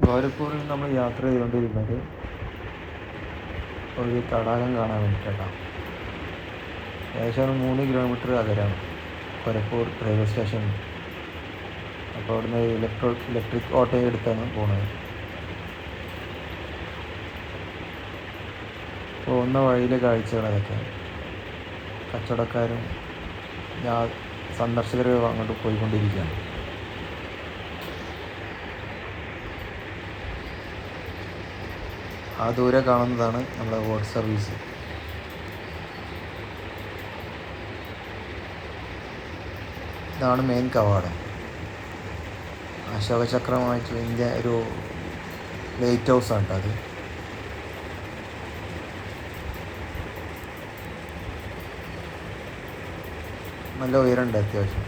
ഗോരഖ്പൂരിൽ നമ്മൾ യാത്ര ചെയ്തുകൊണ്ടിരുന്നത് ഒരു തടാകം കാണാൻ വേണ്ടിയിട്ടാണ്. ഏകദേശം 3 കിലോമീറ്റർ അകലെയാണ് ഗോരഖ്പൂർ റെയിൽവേ സ്റ്റേഷൻ. അപ്പോൾ അവിടുന്ന് ഇലക്ട്രിക് ഓട്ടോ എടുത്താണ് പോകുന്നത്. പോകുന്ന വഴിയിലെ കാഴ്ചകളൊക്കെ കച്ചവടക്കാരും സന്ദർശകരും അങ്ങോട്ട് പോയിക്കൊണ്ടിരിക്കുകയാണ്. ആ ദൂരെ കാണുന്നതാണ് നമ്മുടെ ബോട്ട് സർവീസ്. ഇതാണ് മെയിൻ കവാടം. അശോകചക്രമായിട്ടുള്ള ഇന്ത്യ ഒരു ലൈറ്റ് ഹൗസാണ് അത്. നല്ല ഉയരമുണ്ട് അത്യാവശ്യം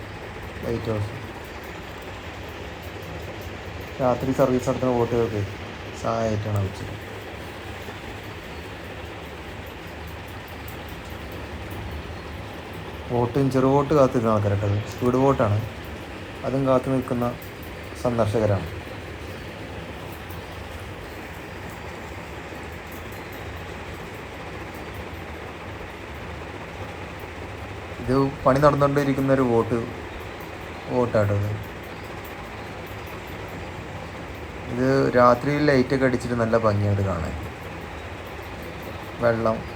ലൈറ്റ് ഹൗസ്. രാത്രി സർവീസ് നടത്തുന്ന ബോട്ടുകൾക്ക് സഹായമായിട്ടാണ് വെച്ചത്. ചെറു ബോട്ട് കാത്തു നിൽക്കുന്ന ആൾക്കാരൊക്കെ, അത് സ്പീഡ് ബോട്ടാണ്. അതും കാത്തു നിൽക്കുന്ന സന്ദർശകരാണ്. ഇത് പണി നടന്നുകൊണ്ടിരിക്കുന്ന ഒരു ബോട്ടാട്ടത്. ഇത് രാത്രിയിൽ ലൈറ്റൊക്കെ അടിച്ചിട്ട് നല്ല ഭംഗിയായിട്ട് കാണാൻ.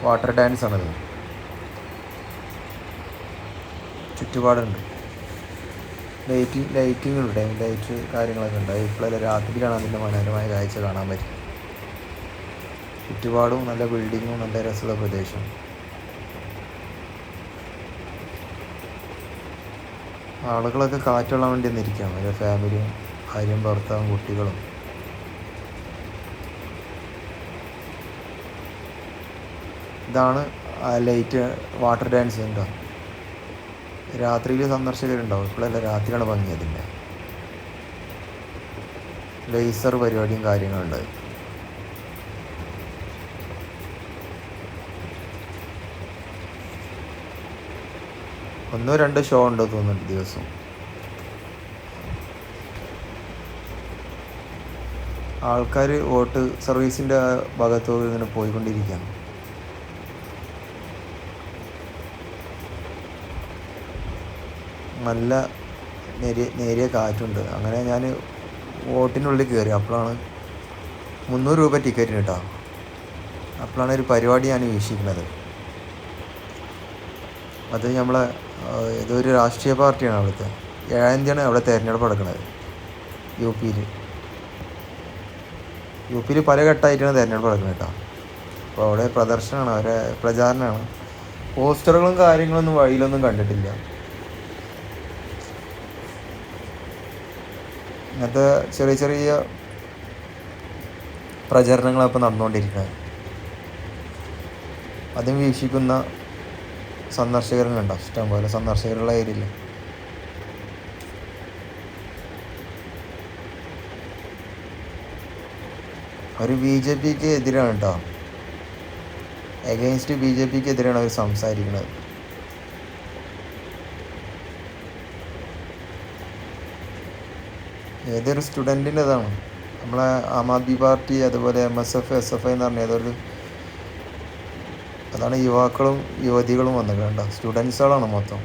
വാട്ടർ ഡാൻസ് ആണത്. ചുറ്റുപാടുണ്ട്, ലൈറ്റിങ്ങുണ്ട്, ലൈറ്റ് കാര്യങ്ങളൊക്കെ ഉണ്ട്. ഇപ്പോഴെല്ലാം രാത്രിയിലാണ് അതിൻ്റെ മനോഹരമായ കാഴ്ച കാണാൻ പറ്റും. ചുറ്റുപാടും നല്ല ബിൽഡിങ്ങും നല്ല രസമുള്ള പ്രദേശം. ആളുകളൊക്കെ കാറ്റുകൊള്ളാൻ വേണ്ടി വന്നിരിക്കുകയാണ്. അവരുടെ ഫാമിലിയും ഭാര്യയും ഭർത്താവും കുട്ടികളും. ഇതാണ് ലൈറ്റ് വാട്ടർ ഡാൻസ് ഉണ്ടോ. രാത്രിയിൽ സന്ദർശകരുണ്ടാവും. ഇപ്പോഴല്ല, രാത്രിയാണ് ഭംഗി. അതിൻ്റെ ലേസർ പരിപാടിയും കാര്യങ്ങളുണ്ട്. ഒന്നോ രണ്ടോ ഷോ ഉണ്ടോ തോന്നുന്നുണ്ട് ദിവസം. ആൾക്കാർ ബോട്ട് സർവീസിൻ്റെ ഭാഗത്തോട് ഇങ്ങനെ പോയിക്കൊണ്ടിരിക്കുകയാണ്. നല്ല നേരിയ കാറ്റുണ്ട്. അങ്ങനെ ഞാൻ ബോട്ടിനുള്ളിൽ കയറി. അപ്പോഴാണ് 300 രൂപ ടിക്കറ്റിന് കേട്ടോ. അപ്പോഴാണ് ഒരു പരിപാടി ഞാൻ വീക്ഷിക്കുന്നത്. അത് നമ്മളെ ഏതൊരു രാഷ്ട്രീയ പാർട്ടിയാണ് അവിടുത്തെ. 7-ാം തീയതിയാണ് അവിടെ തിരഞ്ഞെടുപ്പ് നടക്കുന്നത്. യു പിയിൽ പല ഘട്ടമായിട്ടാണ് തിരഞ്ഞെടുപ്പ് നടക്കുന്നത് കേട്ടോ. അപ്പോൾ അവിടെ പ്രദർശനമാണ്, അവരെ പ്രചാരണമാണ്. പോസ്റ്ററുകളും കാര്യങ്ങളൊന്നും വഴിയിലൊന്നും കണ്ടിട്ടില്ല. ഇങ്ങനത്തെ ചെറിയ ചെറിയ പ്രചരണങ്ങളാണ് ഇപ്പോൾ നടന്നുകൊണ്ടിരിക്കുന്നത്. അതും വീക്ഷിക്കുന്ന സന്ദർശകരുണ്ടോ, ഇഷ്ടംപോലെ സന്ദർശകരുള്ള ഏരിയയിൽ. അവർ BJPക്ക് എതിരാണ് കേട്ടോ. എഗെയിൻസ്റ്റ് BJPക്ക് എതിരാണ് അവർ സംസാരിക്കുന്നത്. ഏതൊരു സ്റ്റുഡൻറ്റിൻ്റെതാണ്. നമ്മളെ ആം ആദ്മി പാർട്ടി, അതുപോലെ MSF, SFI എന്ന് പറഞ്ഞ അതാണ് യുവാക്കളും യുവതികളും വന്നത് കണ്ടോ. സ്റ്റുഡൻസുകളാണ് മൊത്തം.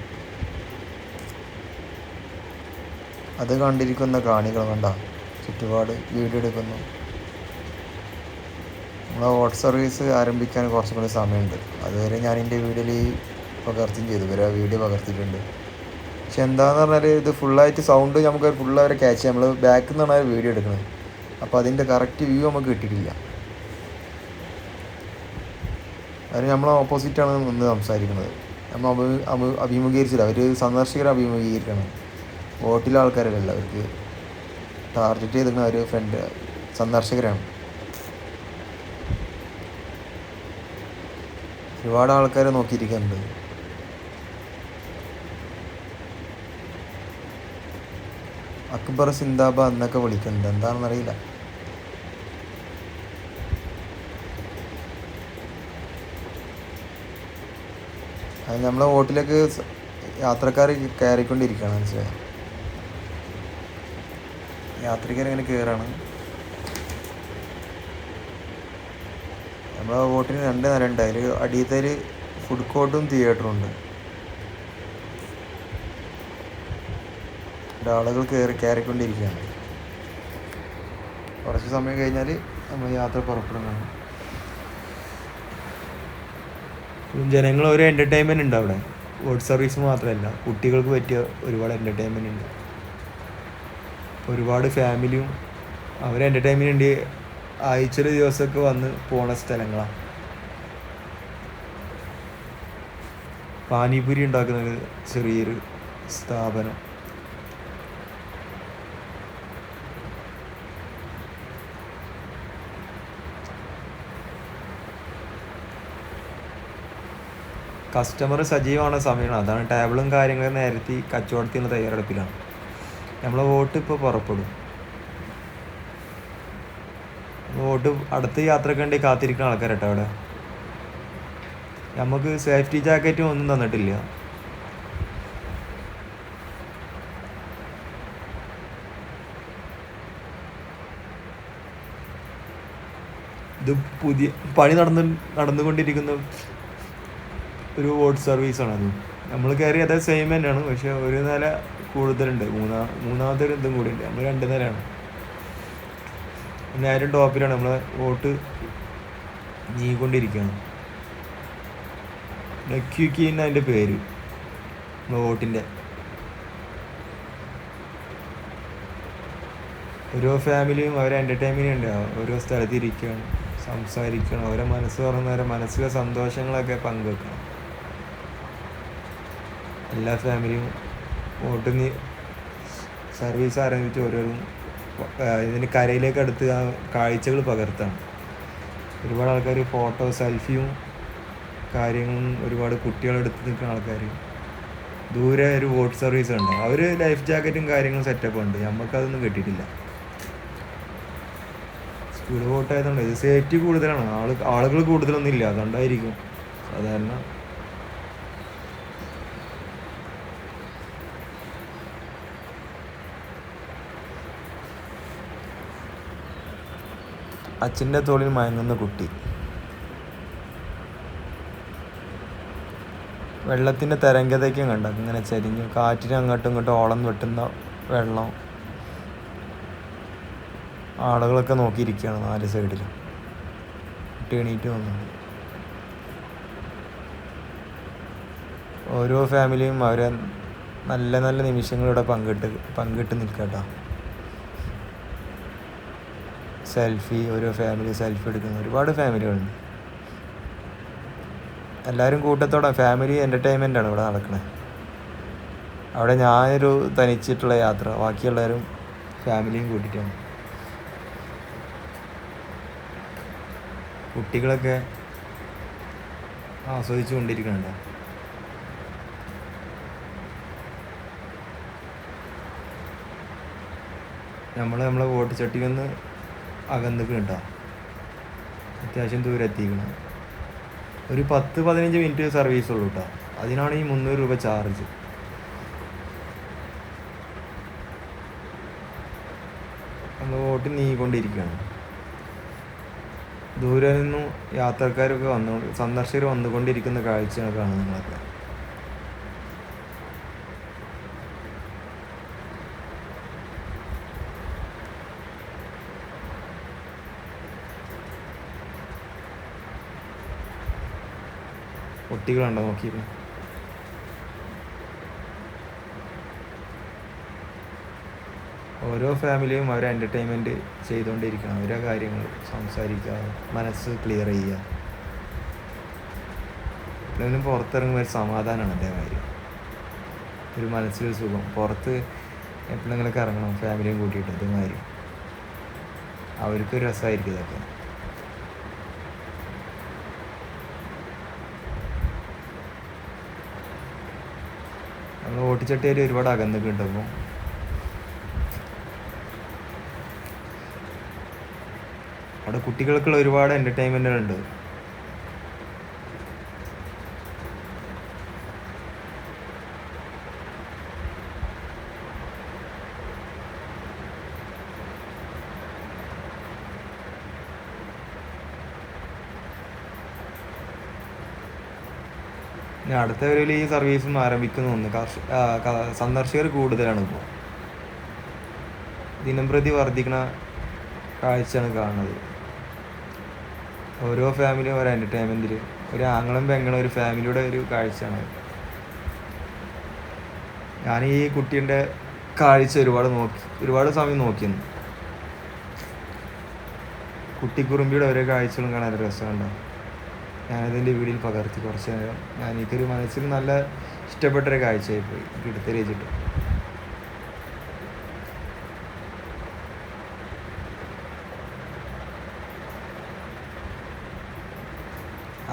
അത് കണ്ടിരിക്കുന്ന കാണികൾ കണ്ടോ. ചുറ്റുപാട് വീഡിയോ എടുക്കുന്നു. നമ്മളെ ബോട്ട് സർവീസ് ആരംഭിക്കാൻ കുറച്ചും കൂടി സമയമുണ്ട്. അതുവരെ ഞാൻ എൻ്റെ വീഡിയോയിൽ പകർത്തുകയും ചെയ്തു. വീഡിയോ പകർത്തിയിട്ടുണ്ട്. പക്ഷെ എന്താണെന്ന് പറഞ്ഞാൽ ഇത് ഫുള്ളായിട്ട് സൗണ്ട് നമുക്ക് ഫുള്ള് അവരെ ക്യാച്ച് ചെയ്യാം. നമ്മൾ ബാക്കിൽ നിന്നാണ് വീഡിയോ എടുക്കുന്നത്. അപ്പോൾ അതിൻ്റെ കറക്റ്റ് വ്യൂ നമുക്ക് കിട്ടിയിട്ടില്ല. അവർ നമ്മളെ ഓപ്പോസിറ്റാണ് നിന്ന് സംസാരിക്കുന്നത്. നമ്മൾ അഭിമുഖീകരിച്ചില്ല. അവർ സന്ദർശകരെ അഭിമുഖീകരിക്കണം. ബോട്ടിലെ ആൾക്കാരല്ല, അവർക്ക് ടാർഗറ്റ് ചെയ്തിരിക്കുന്ന ഒരു സന്ദർശകരാണ്. ഒരുപാട് ആൾക്കാരെ നോക്കിയിരിക്കുന്നുണ്ട്. അക്ബർ സിന്ദാബാദ് എന്നൊക്കെ വിളിക്കുന്നുണ്ട്. എന്താണെന്നറിയില്ല. അത് നമ്മളെ ബോട്ടിലേക്ക് യാത്രക്കാർ കയറിക്കൊണ്ടിരിക്കുകയാണ്. മനസ്സിലായോ. യാത്രികർ ഇങ്ങനെ കയറാണ്. നമ്മളെ വോട്ടിന് 2 നില ഉണ്ട്. അതിൽ അടിയത്തെ ഒരു ഫുഡ് കോർട്ടും തിയേറ്ററും ഉണ്ട്. ആളുകൾ കയറിക്കൊണ്ടിരിക്കുകയാണ്. കുറച്ച് സമയം കഴിഞ്ഞാൽ നമ്മൾ യാത്ര പുറപ്പെടുന്നതാണ്. ജനങ്ങൾ ഒരു എൻ്റർടൈൻമെൻറ്റ് ഉണ്ട് അവിടെ. വോട്ട് സർവീസ് മാത്രമല്ല, കുട്ടികൾക്ക് പറ്റിയ ഒരുപാട് എൻ്റർടൈൻമെൻറ്റ് ഉണ്ട്. ഒരുപാട് ഫാമിലിയും അവർ എൻ്റർടൈൻമെൻറ്റ് ഉണ്ട്. ആഴ്ചയിൽ ദിവസമൊക്കെ വന്ന് പോണ സ്ഥലങ്ങളാണ്. പാനിപൂരി ഉണ്ടാക്കുന്ന ഒരു ചെറിയൊരു സ്ഥാപനം. കസ്റ്റമർ സജീവமான സമയമാണ്. അതാണ് ടേബിളും കാര്യങ്ങളും നിരത്തി കച്ചവടത്തിനുള്ള തയ്യാറെടുപ്പിലാണ്. നമ്മളെ വോട്ട് ഇപ്പോൾ പുറപ്പെടും. വോട്ട് അടുത്ത യാത്രയ്ക്ക് വേണ്ടി കാത്തിരിക്കുന്ന ആൾക്കാരട്ടോ അവിടെ. നമുക്ക് സേഫ്റ്റി ജാക്കറ്റും ഒന്നും തന്നിട്ടില്ല. ഇത് പുതിയ പണി നടന്നുകൊണ്ടിരിക്കുന്ന ഒരു വോട്ട് സർവീസാണത്. നമ്മൾ കയറി അതേ സെയിം തന്നെയാണ്, പക്ഷെ ഒരു നില കൂടുതലുണ്ട്. മൂന്നാമത്തെ ഒരു ഇതും കൂടി ഉണ്ട്. നമ്മൾ 2 നിലയാണ്. നേരം ടോപ്പിലാണ് നമ്മളെ വോട്ട് നീങ്ങിക്കൊണ്ടിരിക്കുകയാണ്. ക്യൂക്കി എന്ന് അതിൻ്റെ പേര്, നമ്മളെ വോട്ടിൻ്റെ. ഓരോ ഫാമിലിയും അവരെ എൻ്റർടൈൻമെൻറ്റ് ഉണ്ട്. ഓരോ സ്ഥലത്ത് ഇരിക്കുകയാണ്, സംസാരിക്കണം, അവരെ മനസ്സ് തുറന്നവരെ മനസ്സിലെ സന്തോഷങ്ങളൊക്കെ പങ്കുവെക്കണം. എല്ലാ ഫാമിലിയും വോട്ട് സർവീസ് ആരംഭിച്ച് ഓരോരും ഇതിന് കരയിലേക്ക് അടുത്ത് ആ കാഴ്ചകൾ പകർത്താണ്. ഒരുപാട് ആൾക്കാർ ഫോട്ടോ സെൽഫിയും കാര്യങ്ങളും, ഒരുപാട് കുട്ടികളെടുത്ത് നിൽക്കുന്ന ആൾക്കാർ. ദൂരെ ഒരു വോട്ട് സർവീസ് ഉണ്ട്. അവർ ലൈഫ് ജാക്കറ്റും കാര്യങ്ങളും സെറ്റപ്പ് ഉണ്ട്. നമുക്കതൊന്നും കിട്ടിയിട്ടില്ല. സ്പീഡ് വോട്ട് ആയതുകൊണ്ട് ഇത് സേഫ്റ്റി കൂടുതലാണ്. ആളുകൾ കൂടുതലൊന്നും ഇല്ല, അതുകൊണ്ടായിരിക്കും. സാധാരണ അച്ഛൻ്റെ തോളിൽ മയങ്ങുന്ന കുട്ടി. വെള്ളത്തിൻ്റെ തരംഗതയ്ക്കും കണ്ട ഇങ്ങനെ ചരിഞ്ഞു, കാറ്റിന് അങ്ങോട്ടും ഇങ്ങോട്ടും ഓളം വെട്ടുന്ന വെള്ളം. ആളുകളൊക്കെ നോക്കിയിരിക്കുകയാണ് 4 സൈഡിലും. കുട്ടി എണീറ്റ് വന്നു. ഓരോ ഫാമിലിയും അവരെ നല്ല നല്ല നിമിഷങ്ങളിവിടെ പങ്കിട്ട് നിൽക്കട്ടോ. സെൽഫി, ഓരോ ഫാമിലി സെൽഫി എടുക്കുന്ന ഒരുപാട് ഫാമിലികളുണ്ട്. എല്ലാവരും കൂട്ടത്തോടെ ഫാമിലി എൻ്റർടൈൻമെൻ്റാണ് ഇവിടെ നടക്കുന്നത്. അവിടെ ഞാനൊരു തനിച്ചിട്ടുള്ള യാത്ര, ബാക്കിയുള്ളവരും ഫാമിലിയും കൂട്ടിയിട്ടാണ്. കുട്ടികളൊക്കെ ആസ്വദിച്ചു കൊണ്ടിരിക്കുന്നുണ്ട്. നമ്മളെ വോട്ട് ചട്ടിക്കൊന്ന് അകന്നിക്കണം. അത്യാവശ്യം ദൂരം എത്തിക്കണം. ഒരു 10-15 മിനിറ്റ് സർവീസ് ഉള്ളൂ കേട്ടോ. അതിനാണ് ഈ 300 രൂപ ചാർജ്. നമ്മൾ വോട്ട് നീങ്ങിക്കൊണ്ടിരിക്കുകയാണ്. ദൂരെ നിന്നും യാത്രക്കാരൊക്കെ സന്ദർശകർ വന്നുകൊണ്ടിരിക്കുന്ന കാഴ്ചയാണ് കാണുന്നത് നിങ്ങളൊക്കെ. കുട്ടികളുണ്ടോ നോക്കിയിരുന്നു. ഓരോ ഫാമിലിയും അവരെ എൻ്റർടൈൻമെൻറ്റ് ചെയ്തുകൊണ്ടിരിക്കണം. ഓരോ കാര്യങ്ങൾ സംസാരിക്കുക, മനസ്സ് ക്ലിയർ ചെയ്യുക. എപ്പോഴെങ്കിലും പുറത്തിറങ്ങുമ്പോൾ ഒരു സമാധാനമാണ് അതേമാതിരി. ഒരു മനസ്സിലൊരു സുഖം. പുറത്ത് എപ്പോഴെങ്കിലൊക്കെ ഇറങ്ങണം ഫാമിലിയും കൂട്ടിയിട്ട്. ഇതുമാതിരി അവർക്കൊരു രസമായിരിക്കും ഇതൊക്കെ. നമ്മൾ ഓട്ടിച്ചട്ടിയിൽ ഒരുപാട് അകന്നൊക്കെ ഉണ്ട്. അപ്പോൾ അവിടെ കുട്ടികൾക്കുള്ള ഒരുപാട് എൻ്റർടൈൻമെൻറ്റുകളുണ്ട്. ഇനി അടുത്ത വരവിൽ ഈ സർവീസും ആരംഭിക്കുന്നു സന്ദർശകർ കൂടുതലാണ് ഇപ്പോൾ. ദിനംപ്രതി വർദ്ധിക്കുന്ന കാഴ്ചയാണ് കാണുന്നത്. ഓരോ ഫാമിലിയും ഒരു എൻ്റർടൈൻമെൻറ്റിൽ ഒരു ആങ്ങളും പെങ്ങളും ഒരു ഫാമിലിയുടെ ഒരു കാഴ്ചയാണ്. ഞാൻ ഈ കുട്ടീൻ്റെ കാഴ്ച ഒരുപാട് സമയം നോക്കിയിരുന്നു. കുട്ടിക്കുറുമ്പിയുടെ ഓരോ കാഴ്ചകളും കാണാൻ രസമുണ്ടാവും. ഞാനതിൻ്റെ വീഡിയോയിൽ പകർത്തി കുറച്ച് നേരം. എനിക്കൊരു മനസ്സിൽ നല്ല ഇഷ്ടപ്പെട്ടൊരു കാഴ്ചയായിപ്പോയി എനിക്ക് എടുത്തെറിയിച്ചിട്ട്.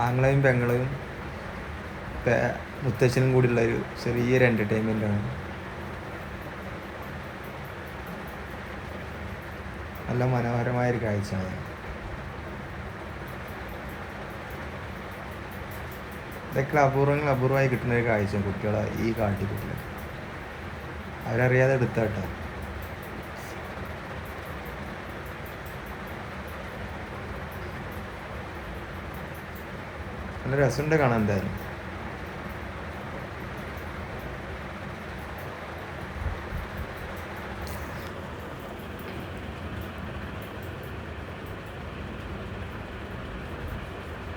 ആങ്ങളെയും പെങ്ങളെയും മുത്തച്ഛനും കൂടിയുള്ള ഒരു ചെറിയൊരു എൻ്റർടൈൻമെൻ്റാണ്. നല്ല മനോഹരമായൊരു കാഴ്ചയാണ്. ഇതൊക്കെ അപൂർവമായി കിട്ടുന്നൊരു കാഴ്ച കുട്ടികളെ ഈ കാട്ടിക്കുട്ടികൾ അവരറിയാതെ എടുത്താട്ടോ. നല്ല രസമുണ്ട് കാണാൻ എന്തായാലും.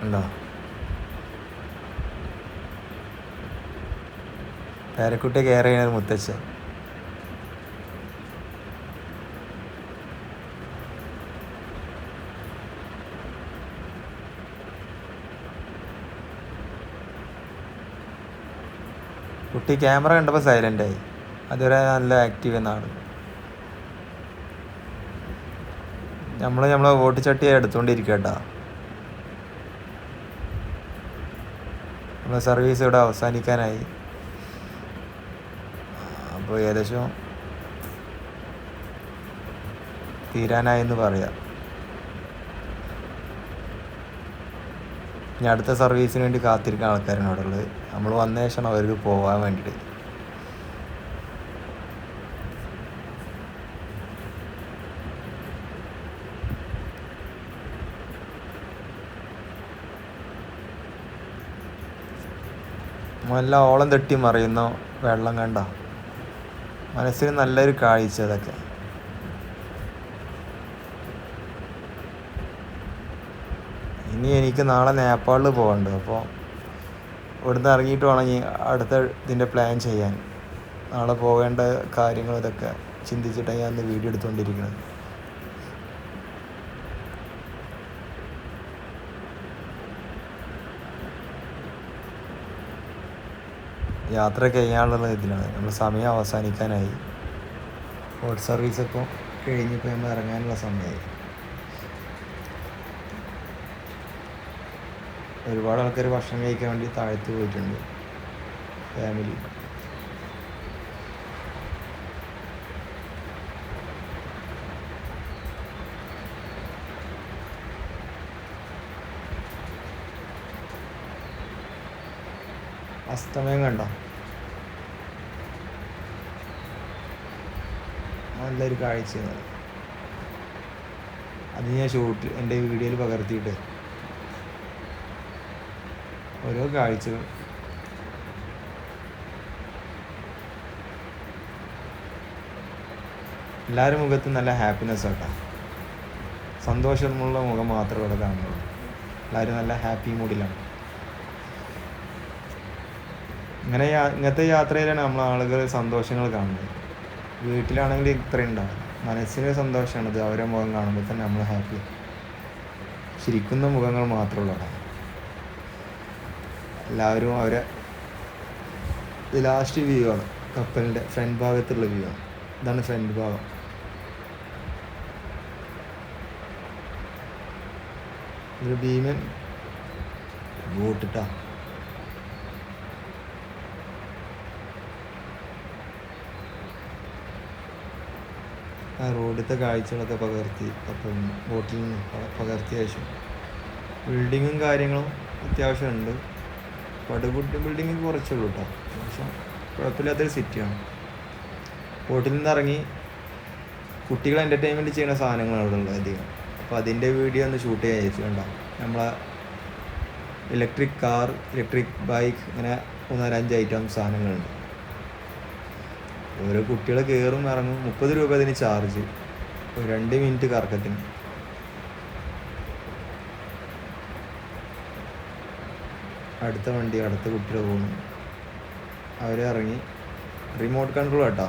ഉണ്ടോ പേരക്കുട്ടിയെ കെയർ ചെയ്യുന്നത് മുത്തച്ഛൻ. കുട്ടി ക്യാമറ കണ്ടപ്പോൾ സൈലൻ്റായി. അതുവരെ നല്ല ആക്റ്റീവ് എന്നാണ്. നമ്മളെ വോട്ട് എടുത്തുകൊണ്ടിരിക്കുക കേട്ടോ. നമ്മളെ സർവീസ് ഇവിടെ അവസാനിക്കാനായി. അപ്പോൾ ഏകദേശം തീരാനായെന്ന് പറയാം. ഇനി അടുത്ത സർവീസിന് വേണ്ടി കാത്തിരിക്കുന്ന ആൾക്കാരാണ് അവിടെ ഉള്ളത്. നമ്മൾ വന്ന ശേഷമാണ് അവർക്ക് പോകാൻ വേണ്ടിയിട്ട്. നല്ല ഓളം തട്ടി മറിയുന്ന വെള്ളം കണ്ട മനസ്സിന് നല്ലൊരു കാഴ്ച. അതൊക്കെ ഇനി എനിക്ക് നാളെ നേപ്പാളിൽ പോകണ്ട്. അപ്പോൾ ഇവിടുന്ന് ഇറങ്ങിയിട്ട് വേണം അടുത്ത ഇതിൻ്റെ പ്ലാൻ ചെയ്യാൻ. നാളെ പോകേണ്ട കാര്യങ്ങൾ ഇതൊക്കെ ചിന്തിച്ചിട്ടാണ് ഞാൻ ഇന്ന് വീഡിയോ എടുത്തുകൊണ്ടിരിക്കുന്നത്. യാത്ര ചെയ്യാനുള്ള ഇതിലാണ്. നമ്മൾ സമയം അവസാനിക്കാനായി. ബോട്ട് സർവീസൊക്കെ കഴിഞ്ഞപ്പോൾ നമ്മൾ ഇറങ്ങാനുള്ള സമയമായി. ഒരുപാട് ആൾക്കാർ ഭക്ഷണം കഴിക്കാൻ വേണ്ടി താഴത്ത് പോയിട്ടുണ്ട്. ഫാമിലി അസ്തമയം കണ്ടോ? നല്ലൊരു കാഴ്ചയാണ്. അത് ഞാൻ എൻ്റെ വീഡിയോയിൽ പകർത്തിയിട്ട് ഓരോ കാഴ്ചകൾ എല്ലാവരും മുഖത്ത് നല്ല ഹാപ്പിനെസ് ആട്ടോ. സന്തോഷമുള്ള മുഖം മാത്രമേ ഇവിടെ കാണുന്നുള്ളൂ. എല്ലാവരും നല്ല ഹാപ്പി മൂഡിലാണ്. ഇങ്ങനത്തെ യാത്രയിലാണ് നമ്മൾ ആളുകൾ സന്തോഷങ്ങൾ കാണുന്നത്. വീട്ടിലാണെങ്കിൽ ഇത്രയും ഉണ്ടാവും. മനസ്സിന് സന്തോഷമാണത്. അവരെ മുഖം കാണുമ്പോൾ തന്നെ നമ്മൾ ഹാപ്പി. ചിരിക്കുന്ന മുഖങ്ങൾ മാത്രമുള്ളതാണ്. എല്ലാവരും അവരെ ലാസ്റ്റ് വ്യൂ ആണ്. കപ്പലിൻ്റെ ഫ്രണ്ട് ഭാഗത്തുള്ള വ്യൂ ആണ്. ഇതാണ് ഫ്രണ്ട് ഭാഗം. ഒരു ഭീമൻ ബോട്ടിട്ടാ. ആ റോഡിലത്തെ കാഴ്ചകളൊക്കെ പകർത്തി അപ്പം ബോട്ടിൽ നിന്ന് പകർത്തിയ ശേഷം ബിൽഡിങ്ങും കാര്യങ്ങളും അത്യാവശ്യമുണ്ട്. പടുകൂട്ട് ബിൽഡിങ് കുറച്ചുള്ളൂ കേട്ടോ. പക്ഷേ കുഴപ്പമില്ലാത്തൊരു സിറ്റിയാണ്. ബോട്ടിൽ നിന്ന് ഇറങ്ങി കുട്ടികൾ എൻ്റർടൈൻമെൻറ്റ് ചെയ്യുന്ന സാധനങ്ങളാണ് അവിടെ ഉള്ളത് അധികം. അപ്പോൾ അതിൻ്റെ വീഡിയോ ഒന്ന് ഷൂട്ട് ചെയ്യാൻ വിചാരിച്ചു. കണ്ടോ നമ്മളെ ഇലക്ട്രിക് കാർ, ഇലക്ട്രിക് ബൈക്ക്, ഇങ്ങനെ 4-5 ഐറ്റം സാധനങ്ങളുണ്ട്. ഓരോ കുട്ടികൾ കയറും ഇറങ്ങും. 30 രൂപ അതിന് ചാർജ്, 2 മിനിറ്റ് കറക്കത്തിന്. അടുത്ത വണ്ടി, അടുത്ത കുട്ടികൾ പോകുന്നു, അവർ ഇറങ്ങി. റിമോട്ട് കൺട്രോൾ കേട്ടോ.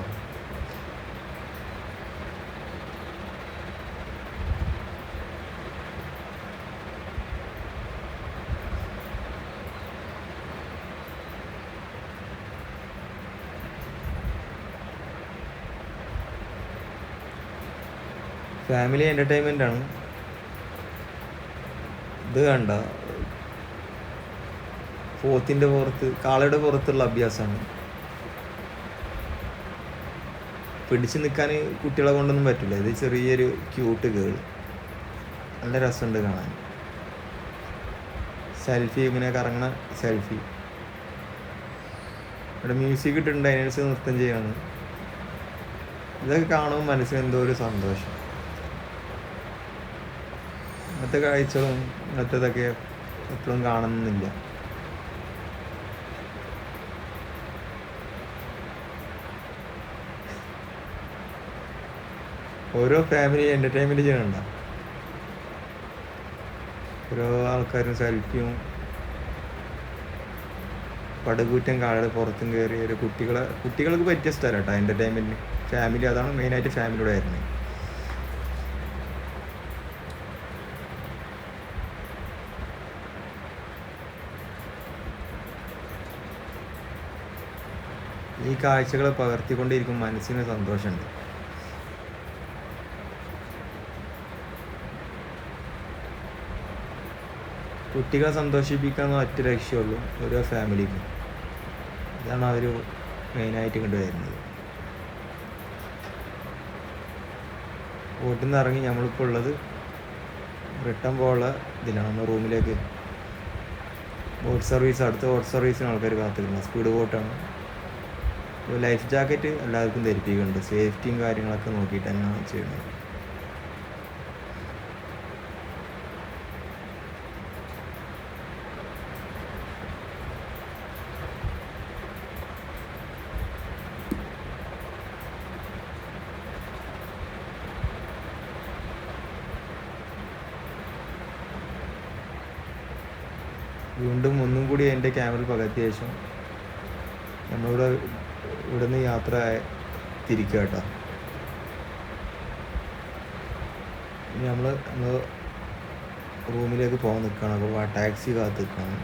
ഫാമിലി എൻ്റർടൈൻമെൻ്റ് ആണ് ഇത്. കണ്ട പോത്തിൻ്റെ പുറത്ത്, കാളയുടെ പുറത്തുള്ള അഭ്യാസമാണ്. പിടിച്ച് നിൽക്കാൻ കുട്ടികളെ കൊണ്ടൊന്നും പറ്റില്ല. ഇത് ചെറിയൊരു ക്യൂട്ട് ഗേൾ, നല്ല രസമുണ്ട് കാണാൻ. സെൽഫി, ഇങ്ങനെ കറങ്ങണ സെൽഫി. ഇവിടെ മ്യൂസിക് ഇട്ടിട്ടുണ്ട്, അതിനനുസരിച്ച് നൃത്തം ചെയ്യാണ്. ഇതൊക്കെ കാണുമ്പോൾ മനസ്സിന് എന്തോ ഒരു സന്തോഷം. ഇങ്ങനത്തെ കാഴ്ചകളും ഇങ്ങനത്തേതൊക്കെ എപ്പോഴും കാണുന്നില്ല. ഓരോ ഫാമിലി എൻ്റർടൈൻമെൻറ്റ് ചെയ്യണ്ട. ഓരോ ആൾക്കാരും സെൽഫിയും പടുകൂറ്റം കാളയുടെ പുറത്തും കയറി ഒരു കുട്ടികൾക്ക് പറ്റിയ സ്ഥലം കേട്ടോ എൻ്റർടൈൻമെൻറ്റിന്. ഫാമിലി, അതാണ് മെയിനായിട്ട് ഫാമിലിയുടെ ആയിരുന്നത്. ഈ കാഴ്ചകളെ പകർത്തിക്കൊണ്ടിരിക്കും മനസ്സിന് സന്തോഷമുണ്ട്. കുട്ടികളെ സന്തോഷിപ്പിക്കാൻ ഒറ്റ ലക്ഷ്യമുള്ളൂ ഓരോ ഫാമിലിക്കും. ഇതാണ് അവർ മെയിനായിട്ട് കൊണ്ടുവരുന്നത്. ബോട്ടിൽ നിന്ന് ഇറങ്ങി നമ്മളിപ്പോൾ ഉള്ളത് റിട്ടേൺ പോകാനുള്ള ഇതിലാണ്. നമ്മൾ റൂമിലേക്ക് ബോട്ട് സർവീസ്, അടുത്ത ബോട്ട് സർവീസിന് ആൾക്കാർ കാത്തിരുന്നത്. സ്പീഡ് ബോട്ടാണ്. ലൈഫ് ജാക്കറ്റ് എല്ലാവർക്കും ധരിപ്പിക്കുന്നുണ്ട്. സേഫ്റ്റിയും കാര്യങ്ങളൊക്കെ നോക്കിയിട്ട് തന്നെയാണ് ചെയ്യുന്നത്. വീണ്ടും ഒന്നും കൂടി എൻ്റെ ക്യാമറയിൽ പകർത്തിയ ശേഷം നമ്മളിവിടെ നിന്ന് യാത്ര തിരിക്കുക കേട്ടോ. ഇനി നമ്മൾ റൂമിലേക്ക് പോകാൻ നിൽക്കുകയാണ്. അപ്പോൾ ആ ടാക്സി കാത്ത് നിൽക്കുകയാണ്.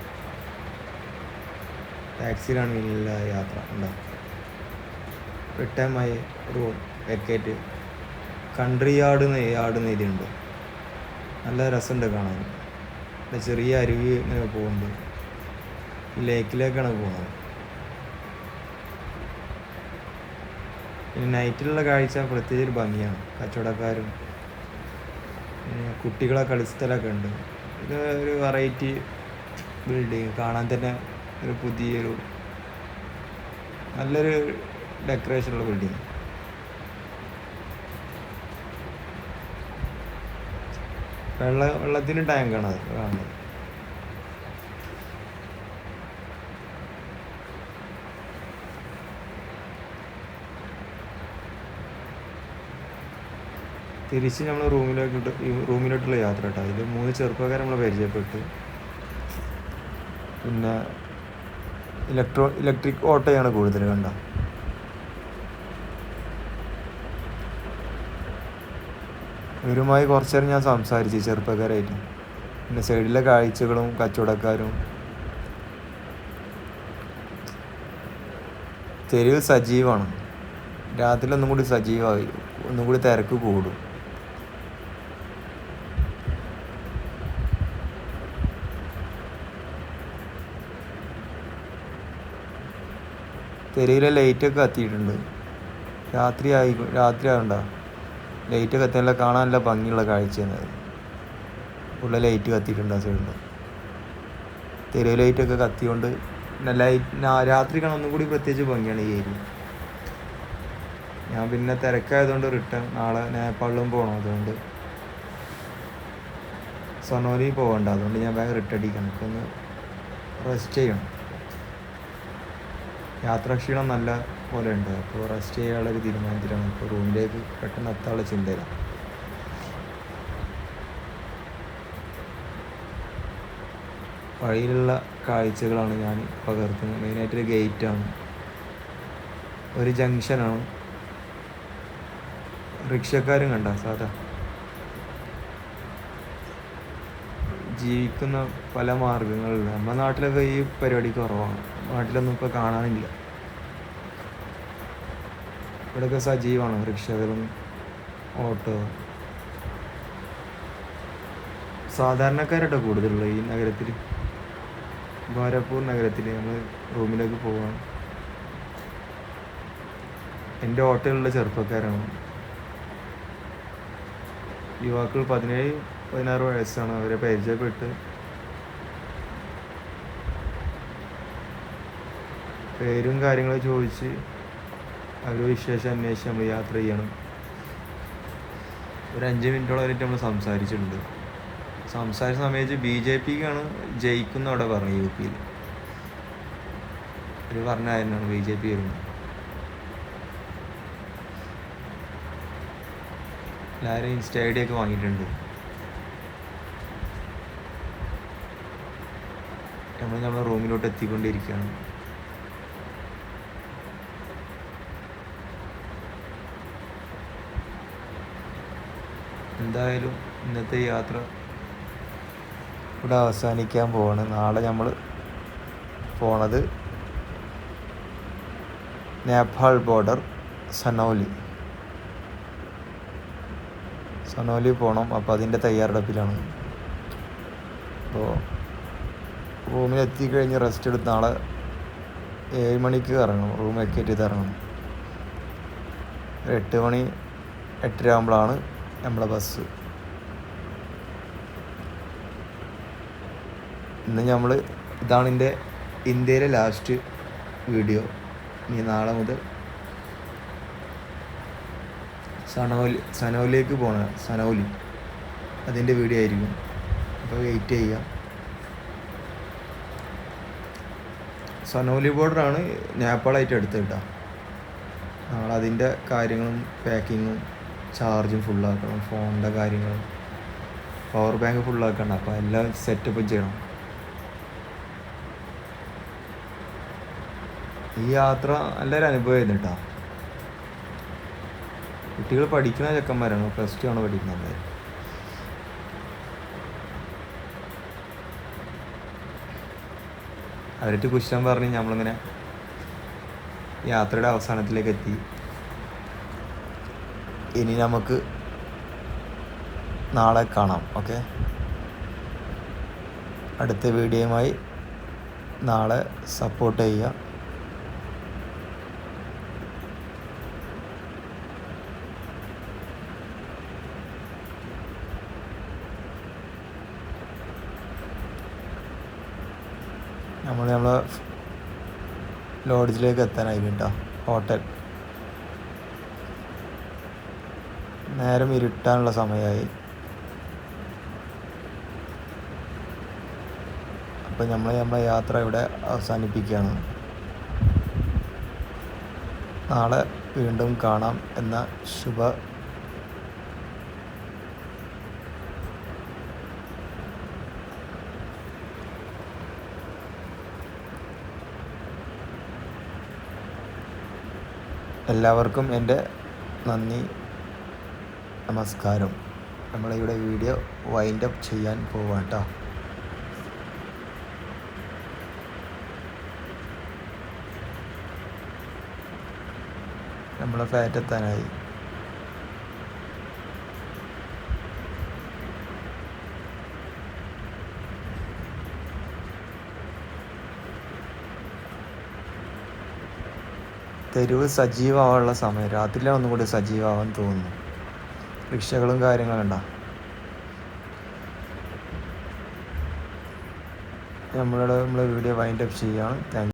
ടാക്സിയിലാണ് ഇല്ല യാത്ര ഉണ്ടാവും. Return my room vacate country yard എഴുതിയുണ്ട്. നല്ല രസമുണ്ട് കാണാൻ. ചെറിയ അരുവി ഇങ്ങനെ പോകുന്നുണ്ട്. ഈ ലേക്കിലേക്കാണ് പോകുന്നത്. പിന്നെ നൈറ്റിലുള്ള കാഴ്ച പ്രത്യേകിച്ച് ഒരു ഭംഗിയാണ്. കച്ചവടക്കാരും കുട്ടികളെ കളിസ്ഥലമൊക്കെ ഉണ്ട്. ഇത് ഒരു വെറൈറ്റി ബിൽഡിങ്, കാണാൻ തന്നെ ഒരു പുതിയൊരു നല്ലൊരു ഡെക്കറേഷനുള്ള ബിൽഡിങ്. വെള്ളത്തിന് ടാങ്കാണ് അത് കാണുന്നത്. തിരിച്ച് നമ്മൾ റൂമിലോട്ടുള്ള യാത്ര കേട്ടോ. അതിൽ 3 ചെറുപ്പക്കാരെ നമ്മൾ പരിചയപ്പെട്ടു. പിന്നെ ഇലക്ട്രിക് ഓട്ടോയാണ് കൂടുതൽ കണ്ട. ഇവരുമായി കുറച്ച് നേരം ഞാൻ സംസാരിച്ചു ചെറുപ്പക്കാരായിട്ട്. പിന്നെ സൈഡിലെ കാഴ്ചകളും കച്ചവടക്കാരും. തെരുവ് സജീവമാണ്. രാത്രി ഒന്നും കൂടി സജീവമായി, ഒന്നും കൂടി തിരക്ക് കൂടും. തെരുവിലെ ലൈറ്റൊക്കെ കത്തിയിട്ടുണ്ട്. രാത്രി ആകണ്ട, ലൈറ്റ് കത്തിയല്ല, കാണാൻ നല്ല ഭംഗിയുള്ള കാഴ്ചയാണ്. ഉള്ള ലൈറ്റ് കത്തിയിട്ടുണ്ട് ആ സൈഡിൽ. തെരുവ് ലൈറ്റൊക്കെ കത്തിയോണ്ട് രാത്രി കാണാൻ ഒന്നും കൂടി പ്രത്യേകിച്ച് ഭംഗിയാണ് ഈ ഏരിയ. ഞാൻ പിന്നെ തിരക്കായതുകൊണ്ട് റിട്ടേൺ നാളെ നേപ്പാളിലും പോകണം. അതുകൊണ്ട് സൊനോലി പോകണ്ട, അതുകൊണ്ട് ഞാൻ വേഗം റിട്ടേൺ അടിക്കണം. എനിക്കൊന്ന് റെസ്റ്റ് ചെയ്യണം. യാത്രാക്ഷീണം നല്ല പോലെ ഉണ്ട്. അപ്പോൾ റെസ്റ്റ് ചെയ്യാനുള്ളൊരു തീരുമാനത്തിലാണ്. ഇപ്പോൾ റൂമിലേക്ക് പെട്ടെന്ന് എത്താനുള്ള ചിന്തയിലാണ്. വഴിയിലുള്ള കാഴ്ചകളാണ് ഞാൻ പകർത്തുന്നത്. മെയിനായിട്ടൊരു ഗേറ്റാണ്, ഒരു ജംഗ്ഷനാണ്. റിക്ഷക്കാരും കണ്ട സാധാ ജീവിക്കുന്ന പല മാർഗങ്ങളില്ല. നമ്മുടെ നാട്ടിലൊക്കെ ഈ പരിപാടി കുറവാണ്. നാട്ടിലൊന്നും ഇപ്പോൾ കാണാനില്ല. ഇവിടെയൊക്കെ സജീവമാണ് റിക്ഷകളും ഓട്ടോ. സാധാരണക്കാരുടെ കൂടുതലുള്ള ഈ നഗരത്തിൽ, ഭാരത്പൂർ നഗരത്തിൽ. നമ്മൾ റൂമിലേക്ക് പോവാണ്. എൻ്റെ ഓട്ടോയിലുള്ള ചെറുപ്പക്കാരാണ്, യുവാക്കൾ 17-16 വയസ്സാണ്. അവരെ പരിചയപ്പെട്ട് പേരും കാര്യങ്ങളും ചോദിച്ച് അവരുടെ വിശേഷം അന്വേഷിച്ച് നമ്മൾ യാത്ര ചെയ്യണം. ഒരു 5 മിനിറ്റോളം വരെയായിട്ട് നമ്മൾ സംസാരിച്ചിട്ടുണ്ട്. സംസാരിച്ച സമയത്ത് BJPക്കാണ് ജയിക്കുന്ന അവിടെ പറഞ്ഞു. UP അവർ പറഞ്ഞായിരുന്നു BJP വരുന്നത്. എല്ലാവരും ഇൻസ്റ്റ ID ഒക്കെ വാങ്ങിയിട്ടുണ്ട്. നമ്മൾ റൂമിലോട്ട് എത്തിക്കൊണ്ടിരിക്കുകയാണ്. എന്തായാലും ഇന്നത്തെ യാത്ര ഇവിടെ അവസാനിക്കാൻ പോവാണ്. നാളെ നമ്മൾ പോണത് നേപ്പാൾ ബോർഡർ സനൗലി പോകണം. അപ്പോൾ അതിൻ്റെ തയ്യാറെടുപ്പിലാണ്. അപ്പോൾ റൂമിലെത്തിക്കഴിഞ്ഞ് റെസ്റ്റ് എടുത്ത് നാളെ 7 മണിക്ക് ഇറങ്ങണം. റൂം വെക്കേറ്റ് ചെയ്ത് ഇറങ്ങണം. 8 മണി 8:30 ആകുമ്പോഴാണ് നമ്മളെ ബസ്. ഇന്ന് ഇതാണ് എൻ്റെ ഇന്ത്യയിലെ ലാസ്റ്റ് വീഡിയോ. ഇനി നാളെ മുതൽ സനൗലിലേക്ക് പോകണം. സനൗലി അതിൻ്റെ വീഡിയോ ആയിരിക്കും. അപ്പോൾ വെയിറ്റ് ചെയ്യാം. സനൗലി ബോർഡറാണ് നേപ്പാളായിട്ട് എടുത്ത് കിട്ടാം. നാളെ അതിൻ്റെ കാര്യങ്ങളും പാക്കിങ്ങും ചാർജും ഫുള്ളാക്കണം. ഫോണിൻ്റെ കാര്യങ്ങളും പവർ ബാങ്ക് ഫുള്ളാക്കണം. അപ്പോൾ എല്ലാം സെറ്റപ്പ് ചെയ്യണം. ഈ യാത്ര നല്ലൊരു അനുഭവമായിരുന്നു കേട്ടോ. കുട്ടികൾ പഠിക്കുന്ന ചെക്കന്മാരാണ്, +2 ആണ് പഠിക്കുന്നത്. അവരുടെ കുശലം പറഞ്ഞ് നമ്മളിങ്ങനെ യാത്രയുടെ അവസാനത്തിലേക്ക് എത്തി. ഇനി നമുക്ക് നാളെ കാണാം. ഓക്കെ, അടുത്ത വീഡിയോയുമായി നാളെ സപ്പോർട്ട് ചെയ്യുക. നമ്മളെ ലോഡ്ജിലേക്ക് എത്താനായി കേട്ടോ. ഹോട്ടൽ നേരം ഇരുട്ടാനുള്ള സമയമായി. അപ്പം നമ്മളെ യാത്ര ഇവിടെ അവസാനിപ്പിക്കുകയാണ്. നാളെ വീണ്ടും കാണാം എന്ന ശുഭ എല്ലാവർക്കും എൻ്റെ നന്ദി, നമസ്കാരം. നമ്മളിവിടെ വീഡിയോ വൈൻഡ് അപ്പ് ചെയ്യാൻ പോവാം കേട്ടോ. നമ്മളെ ഫ്ലാറ്റ് എത്താനായി. തെരുവ് സജീവമാവാനുള്ള സമയം. രാത്രിയിലാണ് ഒന്നും കൂടി സജീവമാവാൻ തോന്നുന്നു. റിക്ഷകളും കാര്യങ്ങളും കണ്ട. നമ്മളെ വീഡിയോ വൈൻഡ് അപ്പ് ചെയ്യുകയാണ്. Thank you.